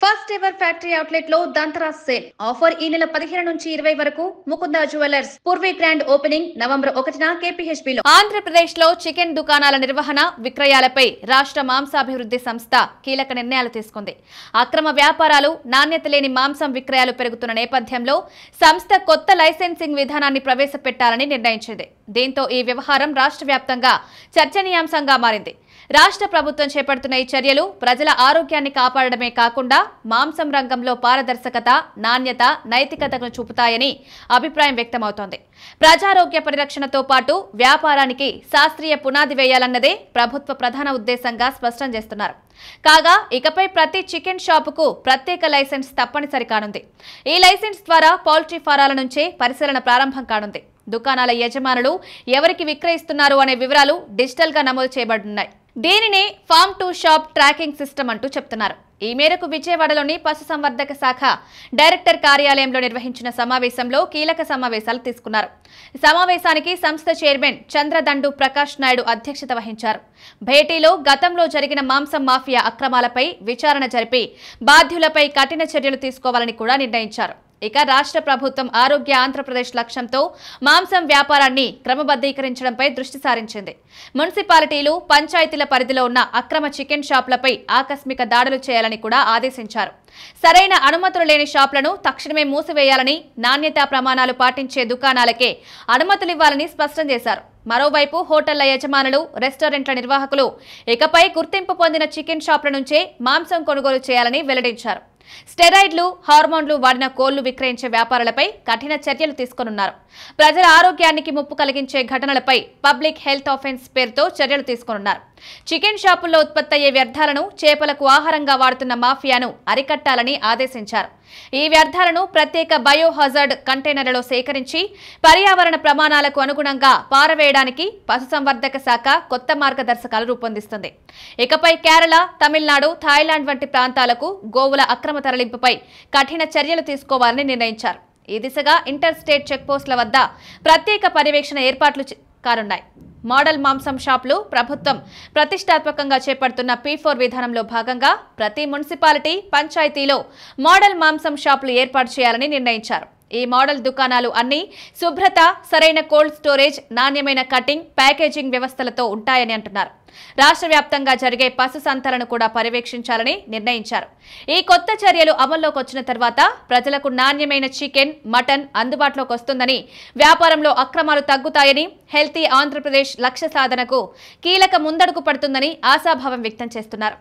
First ever factory outlet లో దంతరాస్ sale offer ఈ నెల 15 నుంచి 20 వరకు Mukunda jewellers Purvi grand opening November 1న KPHB లో. ఆంధ్రప్రదేశ్ లో చికెన్ దుకాణాల నిర్వహణ విక్రయాలపై రాష్ట్ర మాంసాభివృద్ధి సంస్థ కీలక నిర్ణయాలు తీసుకుంది. అక్రమ వ్యాపారాలు, నాణ్యత లేని మాంసం విక్రయాలు పెరుగుతున్న నేపథ్యంలో సంస్థ కొత్త లైసెన్సింగ్ విధానాన్ని ప్రవేశపెట్టాలని నిర్ణయించింది. దీంతో ఈ వ్యవహారం రాష్ట్ర వ్యాప్తంగా చర్చనీయాంశంగా మారింది. రాష్ట్ర ప్రభుత్వం చేపడుతున్న ఈ చర్యలు ప్రజల ఆరోగ్యాన్ని కాపాడడమే కాకుండా మాంసం రంగంలో పారదర్శకత, నాణ్యత, నైతికతను చూపుతాయని అభిప్రాయం వ్యక్తమవుతోంది. ప్రజారోగ్య పరిరక్షణతో పాటు వ్యాపారానికి శాస్త్రీయ పునాది వేయాలన్నదే ప్రభుత్వ ప్రధాన ఉద్దేశంగా స్పష్టం చేస్తున్నారు. కాగా ఇకపై ప్రతి చికెన్ షాపుకు ప్రత్యేక లైసెన్స్ తప్పనిసరి కానుంది. ఈ లైసెన్స్ ద్వారా పౌల్ట్రీ ఫారాల నుంచే పరిశీలన ప్రారంభం కానుంది. దుకాణాల యజమానులు ఎవరికి విక్రయిస్తున్నారు అనే వివరాలు డిజిటల్ గా నమోదు చేయబడుతున్నాయి. దీనినే farm to shop tracking system అంటూ చెప్తున్నారు. ఈ మేరకు విజయవాడలోని పశుసంవర్ధక శాఖ డైరెక్టర్ కార్యాలయంలో నిర్వహించిన సమావేశంలో కీలక సమావేశాలు తీసుకున్నారు. సమావేశానికి సంస్థ చైర్మన్ చంద్రదండు ప్రకాష్ నాయుడు అధ్యక్షత వహించారు. భేటీలో గతంలో జరిగిన మాంసం మాఫియా అక్రమాలపై విచారణ జరిపి బాధ్యులపై కఠిన చర్యలు తీసుకోవాలని కూడా నిర్ణయించారు. ఇక రాష్ట్ర ప్రభుత్వం ఆరోగ్య ఆంధ్రప్రదేశ్ లక్ష్యంతో మాంసం వ్యాపారాన్ని క్రమబద్ధీకరించడంపై దృష్టి సారించింది. మున్సిపాలిటీలు, పంచాయతీల పరిధిలో ఉన్న అక్రమ చికెన్ షాపులపై ఆకస్మిక దాడులు చేయాలని కూడా ఆదేశించారు. సరైన అనుమతులు లేని షాపులను తక్షణమే మూసివేయాలని, నాణ్యతా ప్రమాణాలు పాటించే దుకాణాలకే అనుమతులివ్వాలని స్పష్టం చేశారు. మరోవైపు హోటళ్ల యజమానులు, రెస్టారెంట్ల నిర్వాహకులు ఇకపై గుర్తింపు పొందిన చికెన్ షాపుల నుంచే మాంసం కొనుగోలు చేయాలని వెల్లడించారు. స్టెరాయిడ్లు, హార్మోన్లు వాడిన కోళ్లు విక్రయించే వ్యాపారులపై కఠిన చర్యలు తీసుకోనున్నారు. ప్రజల ఆరోగ్యానికి ముప్పు కలిగించే ఘటనలపై పబ్లిక్ హెల్త్ ఆఫెన్స్ పేరుతో చర్యలు తీసుకోనున్నారు. చికెన్ షాపుల్లో ఉత్పత్తయ్యే వ్యర్థాలను, చేపలకు ఆహారంగా వాడుతున్న మాఫియాను అరికట్టాలని ఆదేశించారు. ఈ వ్యర్థాలను ప్రత్యేక బయోహజార్డ్ కంటైనర్లలో సేకరించి పర్యావరణ ప్రమాణాలకు అనుగుణంగా పారవేయడానికి పశుసంవర్ధక శాఖ కొత్త మార్గదర్శకాలు రూపొందిస్తుంది. ఇకపై కేరళ, తమిళనాడు, థాయిలాండ్ వంటి ప్రాంతాలకు గోవుల అక్రమ తరలింపుపై కఠిన చర్యలు తీసుకోవాలని నిర్ణయించారు. ఈ దిశగా ఇంటర్ స్టేట్ చెక్పోస్టుల వద్ద ప్రత్యేక పర్యవేక్షణ ఏర్పాట్లు కానున్నాయి. మోడల్ మాంసం షాపులు ప్రభుత్వం ప్రతిష్టాత్మకంగా చేపడుతున్న P4 విధానంలో భాగంగా ప్రతి మున్సిపాలిటీ, పంచాయతీలో మోడల్ మాంసం షాపులు ఏర్పాటు చేయాలని నిర్ణయించారు. ఈ మోడల్ దుకాణాలు అన్ని శుభ్రత, సరైన కోల్డ్ స్టోరేజ్, నాణ్యమైన కటింగ్, ప్యాకేజింగ్ వ్యవస్థలతో ఉంటాయని అంటున్నారు. రాష్ట్ర వ్యాప్తంగా జరిగే పశు సంతలను కూడా పర్యవేక్షించాలని నిర్ణయించారు. ఈ కొత్త చర్యలు అమల్లోకి వచ్చిన తర్వాత ప్రజలకు నాణ్యమైన చికెన్, మటన్ అందుబాటులోకి వస్తుందని, వ్యాపారంలో అక్రమాలు తగ్గుతాయని, హెల్తీ ఆంధ్రప్రదేశ్ లక్ష్య సాధనకు కీలక ముందడుగు పడుతుందని ఆశాభావం వ్యక్తం చేస్తున్నారు.